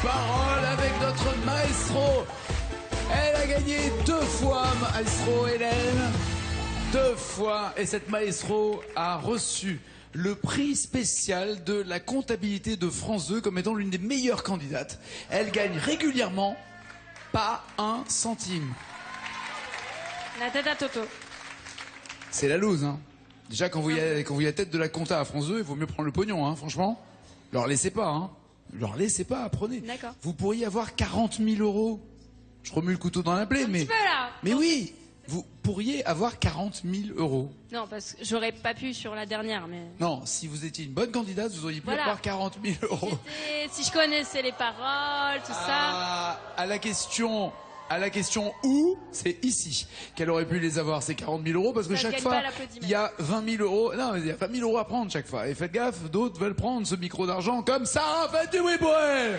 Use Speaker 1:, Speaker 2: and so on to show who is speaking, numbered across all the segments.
Speaker 1: parole avec notre maestro. Elle a gagné 2 fois, maestro Hélène. 2 fois. Et cette maestro a reçu le prix spécial de la comptabilité de France 2 comme étant l'une des meilleures candidates. Elle gagne régulièrement pas 1 centime.
Speaker 2: La tête à Toto.
Speaker 1: C'est la loose, hein. Déjà, quand vous y avez la tête de la compta à France 2, il vaut mieux prendre le pognon, hein, franchement. Leur laissez pas, hein. Leur laissez pas, prenez.
Speaker 2: D'accord.
Speaker 1: Vous pourriez avoir 40 000 euros. Je remue le couteau dans la plaie, mais...
Speaker 2: Un petit peu, là.
Speaker 1: Mais oui, vous pourriez avoir 40 000 euros.
Speaker 2: Non, parce que j'aurais pas pu sur la dernière, mais...
Speaker 1: Non, si vous étiez une bonne candidate, vous auriez pu
Speaker 2: Voilà.
Speaker 1: avoir 40 000 euros.
Speaker 2: Si je connaissais les paroles, tout ça...
Speaker 1: À la question où, c'est ici qu'elle aurait pu les avoir, ces 40 000 euros, parce que
Speaker 2: Ça
Speaker 1: chaque
Speaker 2: gagne
Speaker 1: fois,
Speaker 2: pas l'applaudissement.
Speaker 1: il y a 20 000 euros. Non, il y a 20 000 euros à prendre chaque fois. Et faites gaffe, d'autres veulent prendre ce micro d'argent comme ça. Faites du bruit pour elle.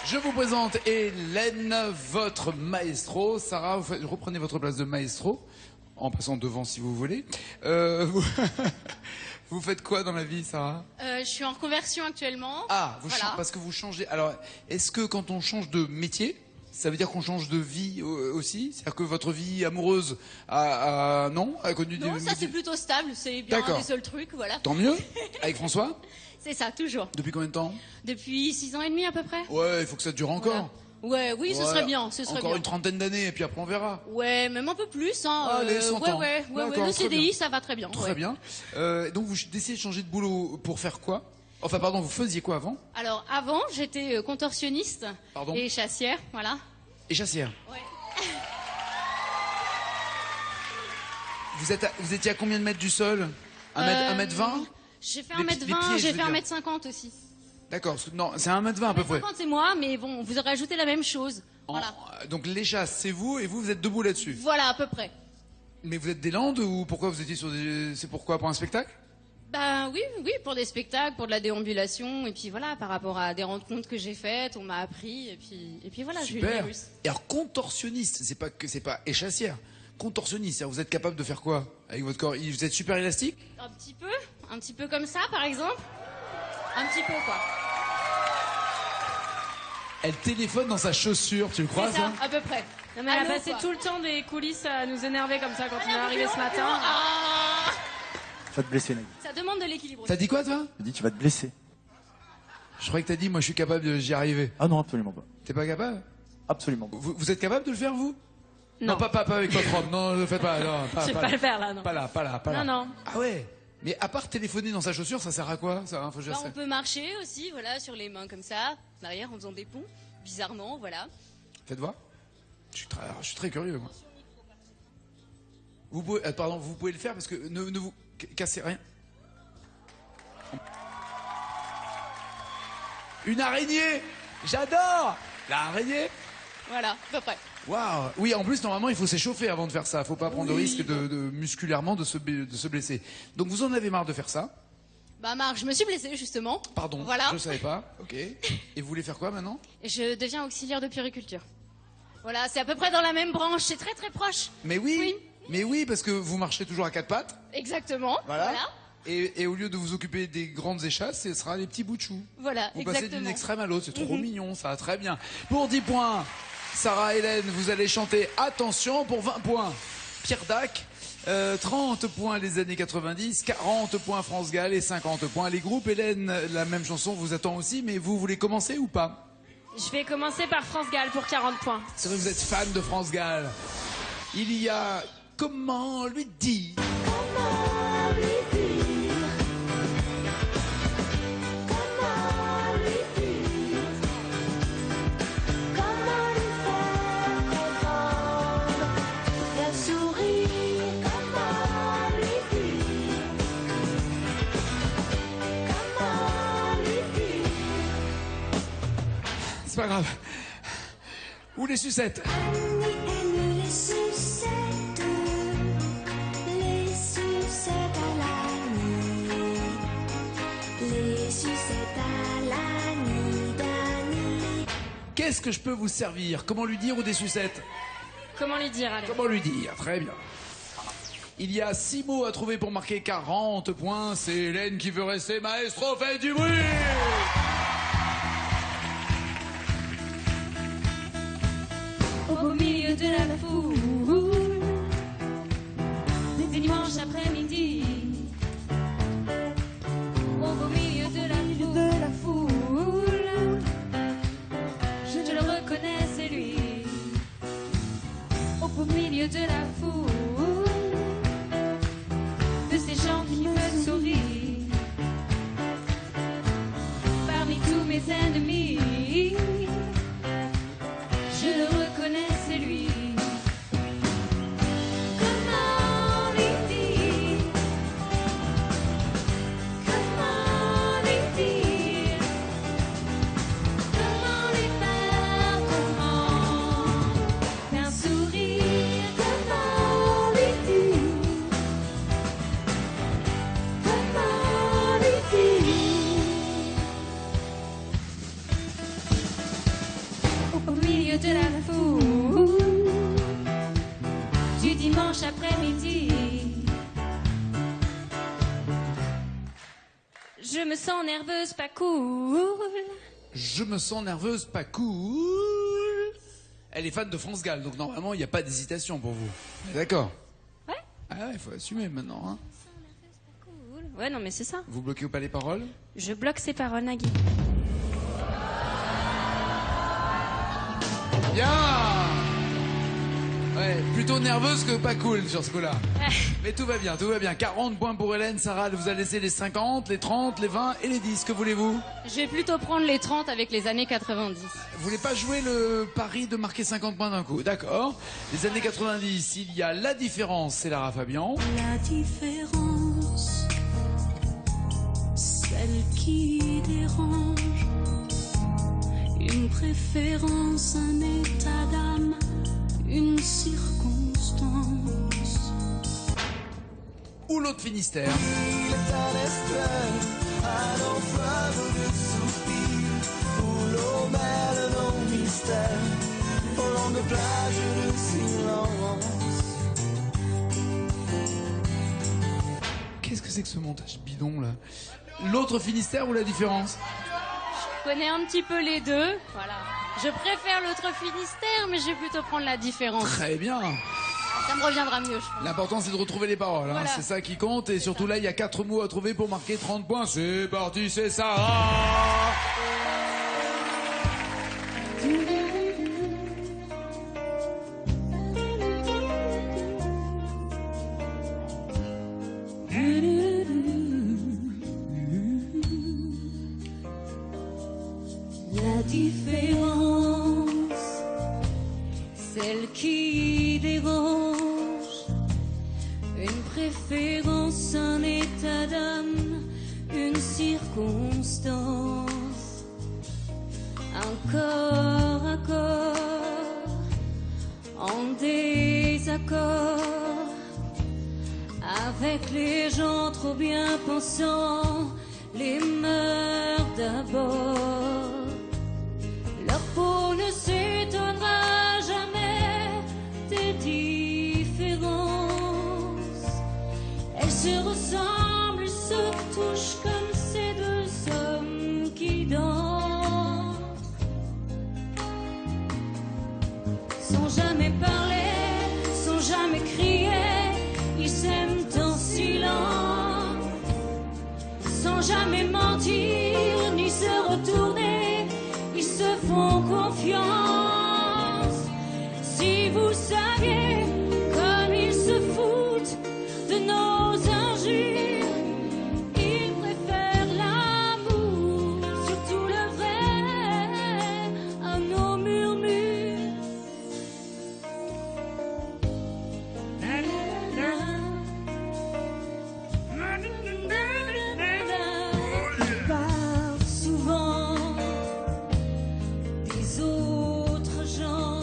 Speaker 1: Je vous présente Hélène, votre maestro. Sarah, reprenez votre place de maestro, en passant devant si vous voulez. Vous faites quoi dans la vie, Sarah?
Speaker 3: Je suis en reconversion actuellement.
Speaker 1: Ah,
Speaker 3: Voilà.
Speaker 1: parce que vous changez. Alors, est-ce que quand on change de métier, ça veut dire qu'on change de vie aussi? C'est-à-dire que votre vie amoureuse a connu
Speaker 3: Non,
Speaker 1: des...
Speaker 3: ça c'est plutôt stable, c'est bien un des seuls trucs, voilà.
Speaker 1: Tant mieux. Avec François?
Speaker 3: C'est ça, toujours.
Speaker 1: Depuis combien de temps?
Speaker 3: Depuis 6 ans et demi à peu près.
Speaker 1: Ouais, il faut que ça dure encore.
Speaker 3: Voilà. Oui, ce serait bien, ce serait
Speaker 1: encore
Speaker 3: bien.
Speaker 1: une trentaine d'années, et puis après on verra.
Speaker 3: Ouais, même un peu plus, hein.
Speaker 1: Allez, 100 ans.
Speaker 3: Ouais,
Speaker 1: D'accord,
Speaker 3: le
Speaker 1: très
Speaker 3: CDI,
Speaker 1: bien.
Speaker 3: ça va très bien.
Speaker 1: Très bien. Donc vous décidez de changer de boulot pour faire quoi? Enfin, pardon, vous faisiez quoi avant?
Speaker 3: Alors, avant, j'étais contorsionniste
Speaker 1: Pardon
Speaker 3: et chassière, voilà.
Speaker 1: Et chassière.
Speaker 3: Ouais.
Speaker 1: Vous étiez à combien de mètres du sol? 1 mètre 20?
Speaker 3: J'ai fait
Speaker 1: Les
Speaker 3: 1 mètre
Speaker 1: pieds,
Speaker 3: 20,
Speaker 1: je
Speaker 3: j'ai
Speaker 1: veux
Speaker 3: fait 1
Speaker 1: dire.
Speaker 3: mètre 50 aussi.
Speaker 1: D'accord, non, c'est 1 mètre 20 à peu près.
Speaker 3: 50 c'est moi, mais bon, vous aurez ajouté la même chose. Voilà.
Speaker 1: Donc les chasses, c'est vous, et vous êtes debout là-dessus.
Speaker 3: Voilà, à peu près.
Speaker 1: Mais vous êtes des Landes, ou pourquoi vous étiez sur des... C'est pourquoi? Pour un spectacle?
Speaker 3: Ben oui, pour des spectacles, pour de la déambulation, et puis voilà, par rapport à des rencontres que j'ai faites, on m'a appris, et puis voilà, j'ai eu le
Speaker 1: Super.
Speaker 3: virus.
Speaker 1: Et alors, contorsionniste, c'est pas échassière. Contorsionniste, c'est-à-dire vous êtes capable de faire quoi avec votre corps? Vous êtes super élastique?
Speaker 3: Un petit peu comme ça, par exemple. Un petit peu, quoi.
Speaker 1: Elle téléphone dans sa chaussure, tu le crois
Speaker 3: C'est ça, à peu près.
Speaker 2: Non, mais elle a
Speaker 3: Allô,
Speaker 2: passé
Speaker 3: quoi.
Speaker 2: tout le temps des coulisses à nous énerver comme ça quand on est arrivé ce matin.
Speaker 3: Ah,
Speaker 4: Tu vas te blesser, Nagui.
Speaker 3: ça demande de l'équilibre.
Speaker 1: T'as dit quoi, toi?
Speaker 4: Je dis, tu vas te blesser.
Speaker 1: Je croyais que t'as dit, moi je suis capable d'y arriver.
Speaker 4: Ah non, absolument pas.
Speaker 1: T'es pas capable?
Speaker 4: Absolument pas.
Speaker 1: Vous êtes capable de le faire, vous?
Speaker 2: Non.
Speaker 1: Pas avec votre homme, non, ne le faites pas. Non,
Speaker 2: Je vais pas le faire là, non.
Speaker 1: Pas là.
Speaker 2: Non.
Speaker 1: Ah ouais? Mais à part téléphoner dans sa chaussure, ça sert à quoi, ça, hein, faut que je
Speaker 3: Bah,
Speaker 1: sais.
Speaker 3: on peut marcher aussi, voilà, sur les mains comme ça, derrière, en faisant des ponts, bizarrement, voilà.
Speaker 1: Faites voir. Je suis très curieux, moi. Vous pouvez, pardon, vous pouvez le faire parce que ne vous cassez rien. Une araignée! J'adore! L'araignée!
Speaker 3: Voilà, à peu près.
Speaker 1: Waouh! Oui, en plus, normalement, il faut s'échauffer avant de faire ça. Faut pas prendre de risque musculairement de se blesser. Donc, vous en avez marre de faire ça?
Speaker 3: Bah, Marc, je me suis blessée, justement.
Speaker 1: Pardon,
Speaker 3: Voilà.
Speaker 1: je savais pas. Ok. Et vous voulez faire quoi maintenant?
Speaker 3: Et je deviens auxiliaire de puériculture. Voilà, c'est à peu près dans la même branche, c'est très très proche.
Speaker 1: Mais oui,
Speaker 3: Oui.
Speaker 1: mais oui, parce que vous marchez toujours à quatre pattes.
Speaker 3: Exactement.
Speaker 1: Voilà. Et au lieu de vous occuper des grandes échasses, ce sera les petits bouts de choux.
Speaker 3: Voilà,
Speaker 1: Vous passez
Speaker 3: exactement.
Speaker 1: d'une extrême à l'autre, c'est trop mignon, ça va très bien. Pour 10 points, Sarah Hélène, vous allez chanter Attention. Pour 20 points, Pierre Dac. 30 points les années 90, 40 points France Gall et 50 points les groupes. Hélène, la même chanson vous attend aussi, mais vous voulez commencer ou pas?
Speaker 2: Je vais commencer par France Gall pour 40 points.
Speaker 1: C'est vrai que vous êtes fan de France Gall. Il y a Comment lui dire. C'est pas grave. Ou les sucettes.
Speaker 5: Les sucettes à l'année, les sucettes à l'année d'année.
Speaker 1: Qu'est-ce que je peux vous servir? Comment lui dire ou des sucettes?
Speaker 2: Comment lui dire, allez?
Speaker 1: Comment lui dire? Très bien. Il y a 6 mots à trouver pour marquer 40 points. C'est Hélène qui veut rester maestro. Faites du bruit!
Speaker 2: Au beau milieu de la foule, des dimanches après-midi. Au beau milieu de la foule, je le reconnais, c'est lui. Au beau milieu de la foule, de ces gens qui me sourient. Parmi tous mes ennemis, je le reconnais, c'est lui. Comment lui dire? Comment lui dire? Comment lui faire? Comment faire sourire? Comment lui dire? Comment lui dire? Au milieu de la foule, du dimanche après-midi, je me sens nerveuse, pas cool.
Speaker 1: Je me sens nerveuse, pas cool. Elle est fan de France Gall, donc normalement il n'y a pas d'hésitation pour vous. D'accord?
Speaker 2: Ouais.
Speaker 1: Ah ouais, il faut assumer maintenant. Hein.
Speaker 2: Cool. Ouais, non, mais c'est ça.
Speaker 1: Vous bloquez ou pas les paroles?
Speaker 2: Je bloque ses paroles, Nagui.
Speaker 1: Bien. Ouais, plutôt nerveuse que pas cool sur ce coup-là. Mais tout va bien, tout va bien. 40 points pour Hélène. Sarah, elle vous a laissé les 50, les 30, les 20 et les 10. Que voulez-vous?
Speaker 3: Je vais plutôt prendre les 30 avec les années 90.
Speaker 1: Vous voulez pas jouer le pari de marquer 50 points d'un coup? D'accord. Les années 90, il y a La Différence, c'est Lara Fabian.
Speaker 5: La différence, celle qui dérange, une préférence, un état d'âme, une circonstance.
Speaker 1: Ou l'autre Finistère.
Speaker 6: Il est un esprit, un enfant de soupir, où l'eau mêle nos mystères, aux longues plages de silence.
Speaker 1: Qu'est-ce que c'est que ce montage bidon là? L'autre Finistère ou La Différence?
Speaker 3: Je connais un petit peu les deux. Voilà. Je préfère l'autre Finistère, mais je vais plutôt prendre la différence.
Speaker 1: Très bien.
Speaker 3: Ça me reviendra mieux, je pense.
Speaker 1: L'important c'est de retrouver les paroles, hein.
Speaker 3: Voilà.
Speaker 1: C'est ça qui compte. Et surtout là, il y a 4 mots à trouver pour marquer 30 points. C'est parti, c'est Sarah.
Speaker 5: La différence, celle qui dérange, une préférence, un état d'âme, une circonstance, un corps à corps, en désaccord, avec les gens trop bien pensants, les mœurs d'abord. Leur peau ne s'étonnera jamais sans jamais parler, sans jamais crier. Ils s'aiment en silence, sans jamais mentir ni se retourner. Ils se font confiance. Si vous saviez comme ils se foutent de nos injures, ils préfèrent l'amour, surtout le vrai, à nos murmures. Ils parlent souvent des autres gens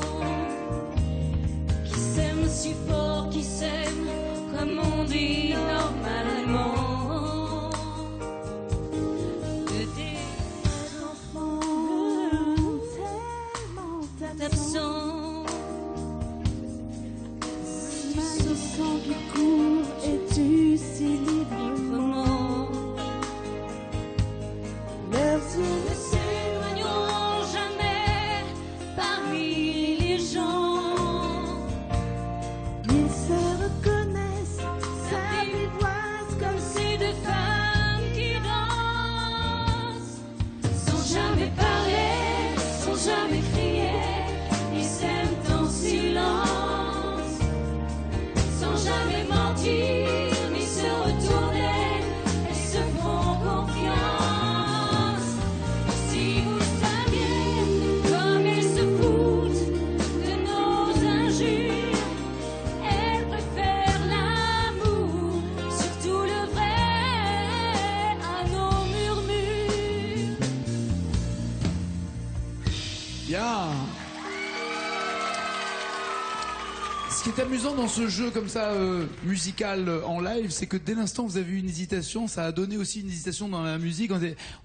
Speaker 5: qui s'aiment si fort, qui s'aiment comme on dit normalement, de des enfants tellement absents.
Speaker 2: Tu se sens qui court et tu si librement. Leurs yeux
Speaker 5: Ne s'éloigneront jamais parmi les gens.
Speaker 2: ils se reconnaissent, s'apprivoisent
Speaker 5: Comme ces deux femmes qui dansent, sans jamais parler, sans jamais crier. Ils s'aiment en silence, sans jamais mentir ni se retourner. Elles se font confiance. Si vous saviez comme ils se foutent de nos injures, elles préfèrent l'amour, surtout le vrai, à nos murmures.
Speaker 1: Bien. Ce qui est amusant dans ce jeu comme ça musical en live, c'est que dès l'instant où vous avez eu une hésitation, ça a donné aussi une hésitation dans la musique.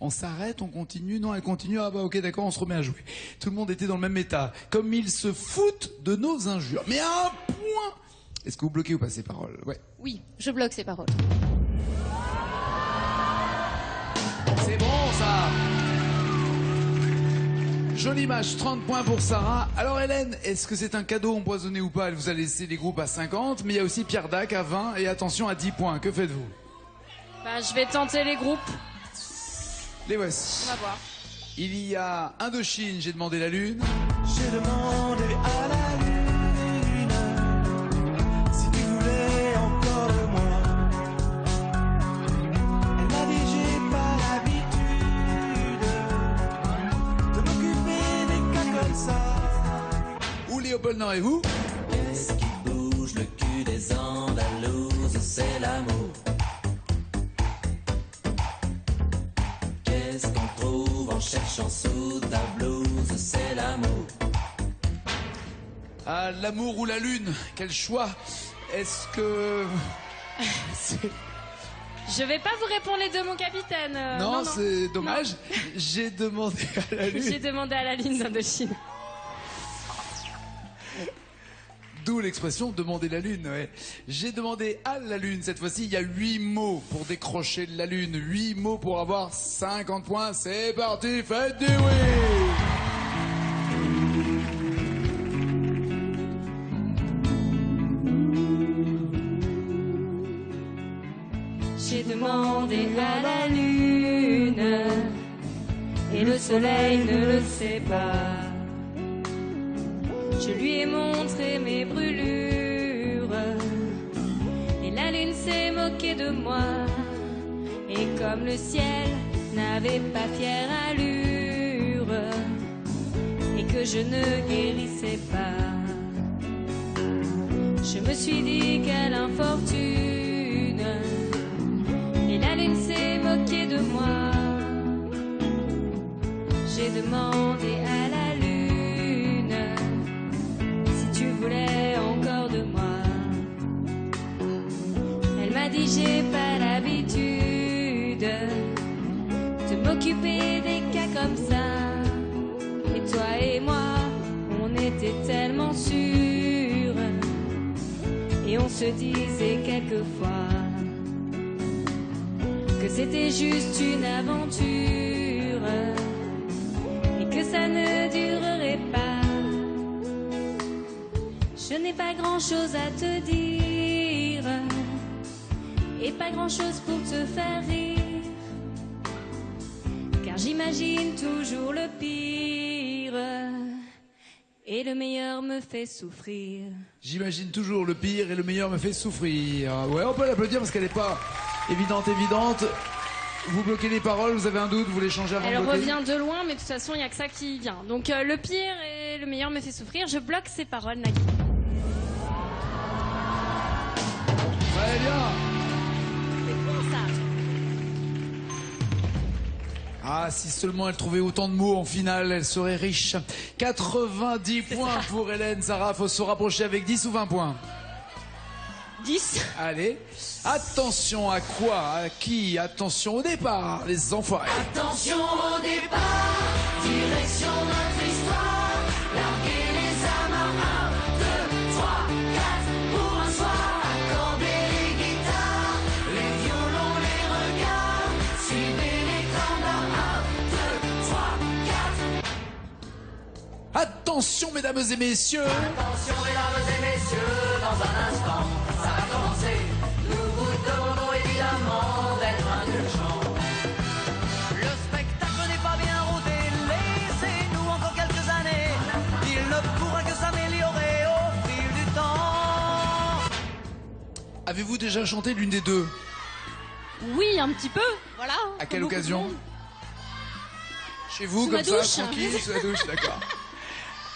Speaker 1: On s'arrête, on continue, non, elle continue, ah bah ok d'accord, on se remet à jouer. Tout le monde était dans le même état. Comme ils se foutent de nos injures. Mais à un point. Est-ce que vous bloquez ou pas ces paroles? Ouais.
Speaker 3: Oui, je bloque ces paroles.
Speaker 1: C'est bon ça. Joli match, 30 points pour Sarah. Alors Hélène, est-ce que c'est un cadeau empoisonné ou pas? Elle vous a laissé les groupes à 50, mais il y a aussi Pierre Dac à 20 et attention à 10 points. Que faites-vous?
Speaker 3: Bah, je vais tenter les groupes.
Speaker 1: Les voici.
Speaker 3: On va voir.
Speaker 1: Il y a Indochine, j'ai demandé la lune.
Speaker 6: J'ai demandé à la lune si tu voulais encore de moi. Elle m'a dit j'ai pas l'habitude de m'occuper des cas comme ça.
Speaker 1: Ou Léopold Nord et vous?
Speaker 6: Qu'est-ce qui bouge le cul des Andalouses? C'est l'amour. Qu'est-ce qu'on trouve en cherchant sous ta blouse? C'est l'amour.
Speaker 1: Ah, l'amour ou la lune? Quel choix? Est-ce que...
Speaker 3: Je vais pas vous répondre les deux, mon capitaine.
Speaker 1: non, c'est dommage. J'ai demandé à la lune.
Speaker 3: J'ai demandé à la lune d'Indochine.
Speaker 1: D'où l'expression demander la lune. Ouais. J'ai demandé à la lune. Cette fois-ci, il y a 8 mots pour décrocher la lune. 8 mots pour avoir 50 points. C'est parti, faites du oui.
Speaker 5: J'ai demandé à la lune et le soleil ne le sait pas. Je lui ai montré mes brûlures et la lune s'est moquée de moi. Et comme le ciel n'avait pas fière allure et que je ne guérissais pas, je me suis dit quelle infortune. Et la lune s'est moquée de moi. J'ai demandé à la lune si tu voulais encore de moi. Elle m'a dit j'ai pas l'habitude de m'occuper des cas comme ça. Et toi et moi, on était tellement sûrs et on se disait quelquefois que c'était juste une aventure et que ça ne durerait pas. n'ai pas grand-chose à te dire et pas grand-chose pour te faire rire, car j'imagine toujours le pire et le meilleur me fait souffrir.
Speaker 1: J'imagine toujours le pire et le meilleur me fait souffrir. Ouais, on peut l'applaudir parce qu'elle n'est pas évidente. Vous bloquez les paroles, vous avez un doute, vous voulez changer avant de
Speaker 3: Elle
Speaker 1: bloquer?
Speaker 3: revient de loin, mais de toute façon, il n'y a que ça qui vient. Donc le pire et le meilleur me fait souffrir. Je bloque ces paroles, Nagui.
Speaker 1: Très bien.
Speaker 3: C'est bon, ça.
Speaker 1: Ah, si seulement elle trouvait autant de mots en finale, elle serait riche. 90 points pour Hélène. Sarah, faut se rapprocher avec 10 ou 20 points.
Speaker 3: 10.
Speaker 1: Allez, attention à quoi? À qui? Attention au départ, les enfoirés.
Speaker 6: Attention au départ, direction notre histoire. Larguer les amarres, 1, 2, 3, 4 pour un soir. Accorder les guitares, les violons, les regards. Suivez les standards, 1, 2, 3, 4.
Speaker 1: Attention, mesdames et messieurs.
Speaker 6: Attention mesdames et messieurs, dans un instant, ça va commencer. Nous vous demandons évidemment d'être indulgents. Le spectacle n'est pas bien rodé, laissez-nous encore quelques années. Il ne pourra que s'améliorer au fil du temps.
Speaker 1: Avez-vous déjà chanté l'une des deux?
Speaker 3: Oui, un petit peu. Voilà.
Speaker 1: À quelle
Speaker 3: Comme beaucoup de
Speaker 1: occasion?
Speaker 3: monde.
Speaker 1: Chez vous,
Speaker 3: Sous
Speaker 1: comme
Speaker 3: ma
Speaker 1: ça,
Speaker 3: douche.
Speaker 1: tranquille, sous la douche, d'accord.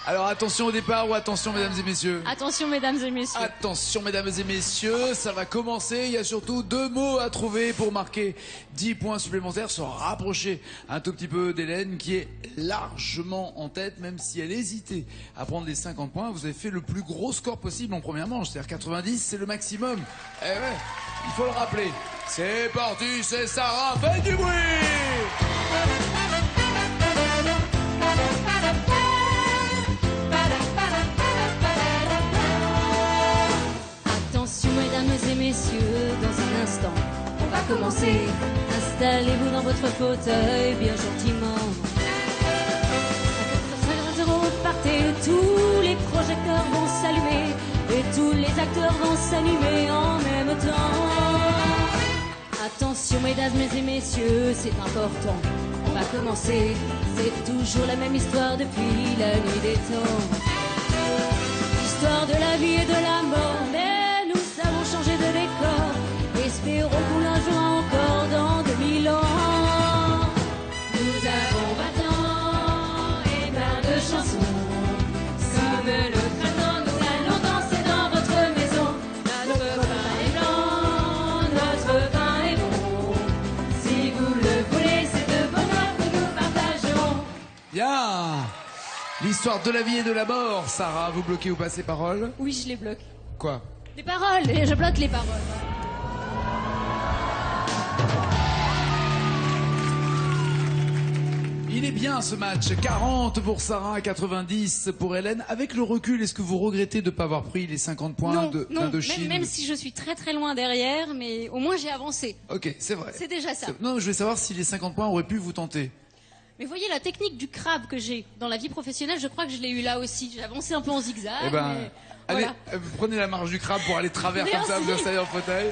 Speaker 1: Alors attention au départ ou attention, mesdames et messieurs?
Speaker 3: Attention, mesdames et messieurs.
Speaker 1: Attention, mesdames et messieurs, ça va commencer. Il y a surtout 2 mots à trouver pour marquer 10 points supplémentaires, se rapprocher un tout petit peu d'Hélène qui est largement en tête, même si elle hésitait à prendre les 50 points. Vous avez fait le plus gros score possible en première manche, c'est-à-dire 90, c'est le maximum. Eh ouais, il faut le rappeler. C'est parti, c'est Sarah, faites du bruit!
Speaker 5: Attention mesdames et messieurs, dans un instant, on va commencer. Installez-vous dans votre fauteuil bien gentiment. À 4 partez, tous les projecteurs vont s'allumer et tous les acteurs vont s'animer en même temps. Attention mesdames et messieurs, c'est important. On va commencer, c'est toujours la même histoire depuis la nuit des temps. L'histoire de la vie et de la mort, mais nous avons changé de décor. Espérons qu'on la jouera encore dans 2000 ans. Nous avons 20 ans et plein de chansons. Comme le printemps, nous allons danser dans votre maison. Notre pain est blanc, notre pain est bon. Si vous le voulez, c'est de bonheur que nous partageons.
Speaker 1: Bien. L'histoire de la vie et de la mort. Sarah, vous bloquez ou pas ces paroles?
Speaker 3: Oui, je les bloque.
Speaker 1: Quoi?
Speaker 3: Les paroles, et je bloque les paroles.
Speaker 1: Il est bien ce match. 40 pour Sarah, 90 pour Hélène. Avec le recul, est-ce que vous regrettez de ne pas avoir pris les 50 points
Speaker 3: Non,
Speaker 1: d'Indochine?
Speaker 3: même si je suis très très loin derrière, mais au moins j'ai avancé.
Speaker 1: Ok, c'est vrai.
Speaker 3: C'est déjà ça.
Speaker 1: Non, je vais savoir si les 50 points auraient pu vous tenter.
Speaker 3: Mais voyez la technique du crabe que j'ai dans la vie professionnelle, je crois que je l'ai eu là aussi. J'ai avancé un peu en zigzag.
Speaker 1: Eh ben,
Speaker 3: mais
Speaker 1: allez,
Speaker 3: voilà.
Speaker 1: prenez la marche du crabe pour aller travers comme ça,
Speaker 3: Merci.
Speaker 1: vous installez en fauteuil.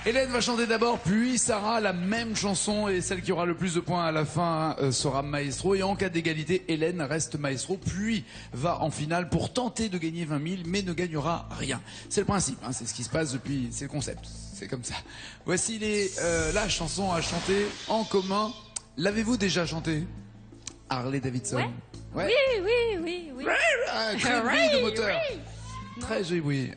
Speaker 1: Hélène va chanter d'abord, puis Sarah, la même chanson, et celle qui aura le plus de points à la fin sera Maestro. Et en cas d'égalité, Hélène reste Maestro, puis va en finale pour tenter de gagner 20 000, mais ne gagnera rien. C'est le principe, hein, c'est ce qui se passe depuis, c'est le concept, c'est comme ça. Voici la chanson à chanter en commun. L'avez-vous déjà chantée? Harley Davidson.
Speaker 3: Ouais. Oui.
Speaker 1: Un très bruit de moteur. Très joli bruit.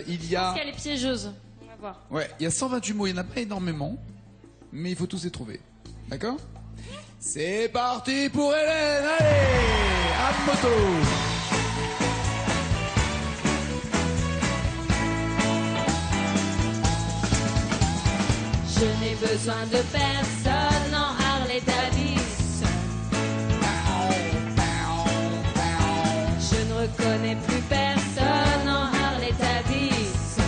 Speaker 1: Il y a...
Speaker 3: Parce qu'elle est piégeuse. On va voir.
Speaker 1: Ouais, il y a 128 mots, il n'y en a pas énormément, mais il faut tous les trouver. D'accord? C'est parti pour Hélène, allez, à moto.
Speaker 5: Je n'ai besoin de personne en Harley Davidson. Je ne reconnais plus personne en Harley Davidson.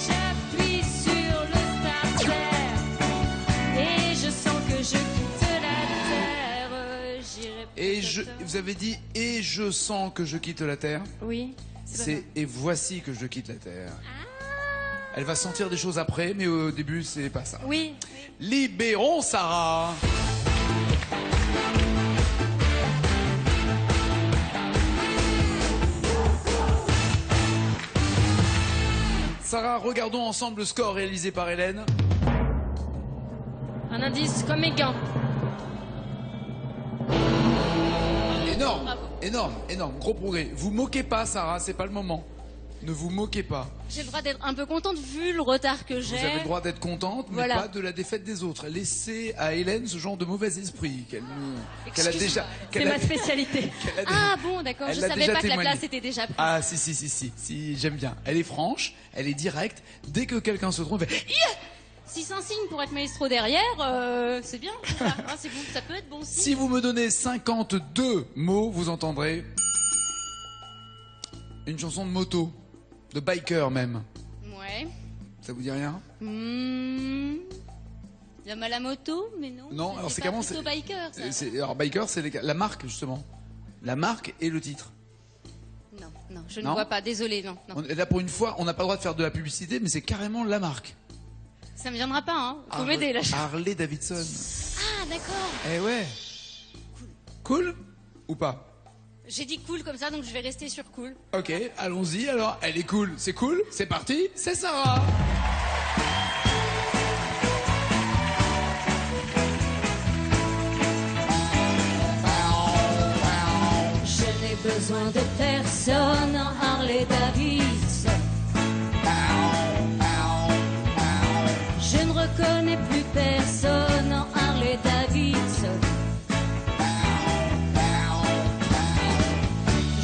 Speaker 5: J'appuie sur le starter et je sens que je quitte la terre.
Speaker 1: vous avez dit et je sens que je quitte la terre.
Speaker 3: Oui.
Speaker 1: C'est et voici que je quitte la terre. Elle va sentir des choses après, mais au début c'est pas ça.
Speaker 3: Oui.
Speaker 1: Libérons Sarah. Sarah, regardons ensemble le score réalisé par Hélène.
Speaker 3: Un indice comme mes gants.
Speaker 1: Énorme,
Speaker 3: Bravo.
Speaker 1: énorme, énorme, gros progrès. Vous moquez pas, Sarah, c'est pas le moment. Ne vous moquez pas.
Speaker 3: J'ai le droit d'être un peu contente vu le retard que j'ai.
Speaker 1: Vous avez le droit d'être contente, mais
Speaker 3: Voilà.
Speaker 1: pas de la défaite des autres. Laissez à Hélène ce genre de mauvais esprit qu'elle a déjà.
Speaker 3: C'est ma spécialité.
Speaker 1: qu'elle a
Speaker 3: Ah bon, d'accord.
Speaker 1: Elle
Speaker 3: Je
Speaker 1: l'a
Speaker 3: savais
Speaker 1: déjà
Speaker 3: pas que la
Speaker 1: témoigné.
Speaker 3: place était déjà prise.
Speaker 1: Ah si, j'aime bien. Elle est franche, elle est directe. Dès que quelqu'un se trompe, elle fait yeah.
Speaker 3: Si c'est un signe pour être maestro derrière, c'est bien. Ah, c'est bon, ça peut être bon signe.
Speaker 1: Si vous me donnez 52 mots, vous entendrez une chanson de moto, de biker même.
Speaker 3: Ouais.
Speaker 1: Ça vous dit rien?
Speaker 3: La Malamoto, mais non.
Speaker 1: Non, alors c'est
Speaker 3: pas
Speaker 1: comment
Speaker 3: plutôt
Speaker 1: c'est
Speaker 3: biker, ça.
Speaker 1: Alors biker, c'est la marque justement. La marque et le titre.
Speaker 3: Non, je ne
Speaker 1: Non
Speaker 3: vois pas. Désolé, non.
Speaker 1: Là pour une fois, on n'a pas le droit de faire de la publicité, mais c'est carrément la marque.
Speaker 3: Ça me viendra pas, hein. Faut m'aider là.
Speaker 1: Harley Davidson.
Speaker 3: Ah, d'accord.
Speaker 1: Eh ouais. Cool ou pas?
Speaker 3: J'ai dit cool comme ça, donc je vais rester sur cool.
Speaker 1: Ok, allons-y. Alors, elle est cool. C'est cool. C'est parti. C'est Sarah.
Speaker 5: Je n'ai besoin de personne en Harley Davidson. Je ne reconnais plus personne en Harley Davidson.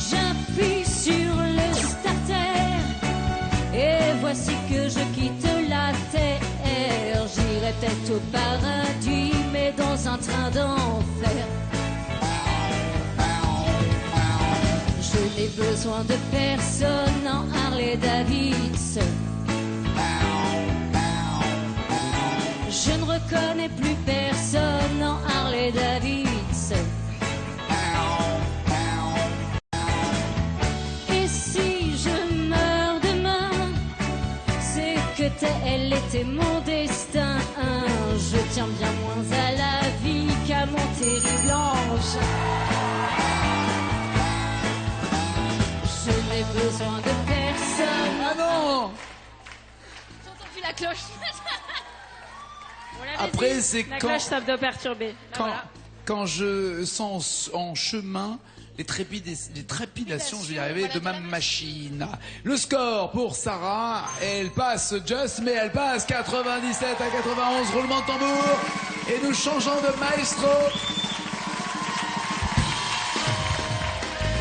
Speaker 5: J'appuie sur le starter et voici que je quitte la terre. J'irai peut-être au paradis, mais dans un train d'enfer. Je n'ai besoin de personne en Harley Davidson. Je ne reconnais plus personne en Harley Davidson. Et si je meurs demain, c'est que tel était mon destin. Je tiens bien moins à la vie qu'à mon terrible ange. Je n'ai besoin de personne.
Speaker 1: Ah non.
Speaker 3: J'ai entendu la cloche. On l'avait
Speaker 1: Après,
Speaker 3: dit.
Speaker 1: c'est
Speaker 3: La
Speaker 1: quand-
Speaker 3: cloche, ça me doit perturber. Là, voilà.
Speaker 1: Quand je sens en chemin les trépidations, je vais y arriver,
Speaker 3: Voilà,
Speaker 1: de
Speaker 3: de
Speaker 1: ma
Speaker 3: la
Speaker 1: machine. Le score pour Sarah, elle passe just, mais elle passe 97 à 91, roulement de tambour. Et nous changeons de maestro.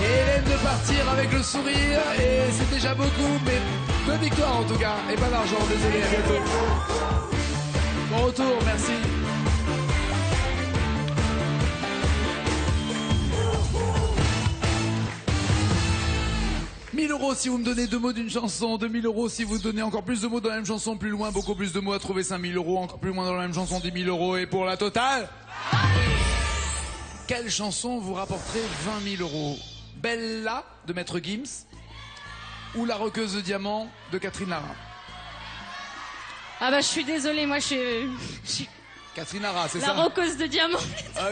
Speaker 1: Et Hélène de partir avec le sourire, et c'est déjà beaucoup, mais 2 victoires en tout cas, et pas d'argent, désolé, à bientôt. Bon retour, merci. €1000 si vous me donnez 2 mots d'une chanson, 2000 € si vous donnez encore plus de mots dans la même chanson, plus loin, beaucoup plus de mots à trouver, 5000 €, encore plus loin dans la même chanson, 10 000 €, et pour la totale, quelle chanson vous rapporterez 20 000 €? Bella de Maître Gims ou La Roqueuse de Diamant de Catherine Lara?
Speaker 3: Ah bah je suis désolée, moi
Speaker 1: Catherine Lara, c'est
Speaker 3: la
Speaker 1: ça?
Speaker 3: roqueuse de diamant.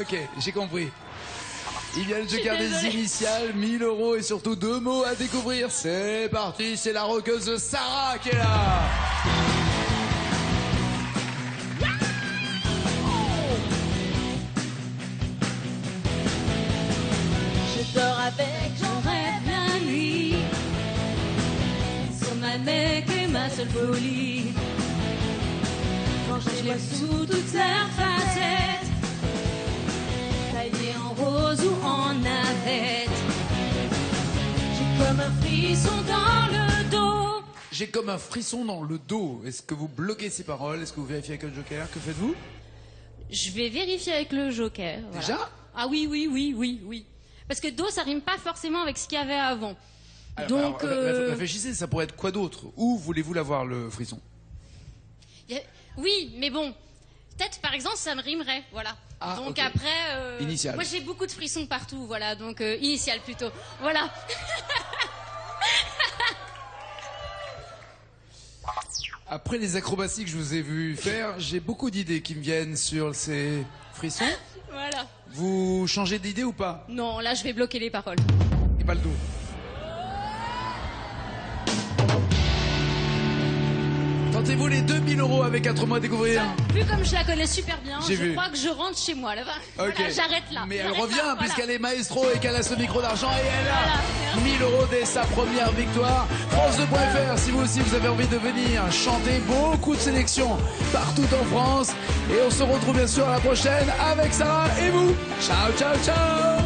Speaker 1: Ok, j'ai compris. Il y a le
Speaker 3: suis
Speaker 1: joker des
Speaker 3: désolée.
Speaker 1: initiales, 1000 € et surtout 2 mots à découvrir. C'est parti, c'est la roqueuse de Sarah qui est là.
Speaker 5: Je dors avec, j'en rêve la nuit. Sur ma mec et ma seule folie. Quand je les vois sous toutes leurs facettes, taillées en rose ou en navette. J'ai comme un frisson dans le dos.
Speaker 1: J'ai comme un frisson dans le dos. Est-ce que vous bloquez ces paroles? Est-ce que vous vérifiez avec le joker? Que faites-vous?
Speaker 3: Je vais vérifier avec le joker. Voilà.
Speaker 1: Déjà?
Speaker 3: Ah oui. Parce que dos, ça rime pas forcément avec ce qu'il y avait avant. Donc,
Speaker 1: réfléchissez, ça pourrait être quoi d'autre? Où voulez-vous l'avoir, le frisson?
Speaker 3: Oui, mais bon, Tête, par exemple, ça me rimerait, voilà.
Speaker 1: Ah,
Speaker 3: donc
Speaker 1: ok.
Speaker 3: après,
Speaker 1: Initial.
Speaker 3: moi j'ai beaucoup de frissons partout, voilà. Donc initial plutôt, voilà.
Speaker 1: Après les acrobaties que je vous ai vu faire, j'ai beaucoup d'idées qui me viennent sur ces frissons.
Speaker 3: Voilà.
Speaker 1: Vous changez d'idée ou pas?
Speaker 3: Non, là je vais bloquer les paroles.
Speaker 1: Et pas le dos. Tentez-vous les 2000 € avec 4 mois à découvrir.
Speaker 3: Vu comme je la connais super bien,
Speaker 1: J'ai
Speaker 3: je
Speaker 1: vu.
Speaker 3: crois que je rentre chez moi là-bas.
Speaker 1: Ok.
Speaker 3: Voilà, j'arrête là.
Speaker 1: Mais elle
Speaker 3: J'arrête
Speaker 1: revient
Speaker 3: là, voilà.
Speaker 1: puisqu'elle est maestro et qu'elle a ce micro d'argent et elle a
Speaker 3: Voilà,
Speaker 1: 1000 € dès sa première victoire. France2.fr si vous aussi vous avez envie de venir chanter, beaucoup de sélections partout en France. Et on se retrouve bien sûr à la prochaine avec Sarah et vous. Ciao, ciao, ciao.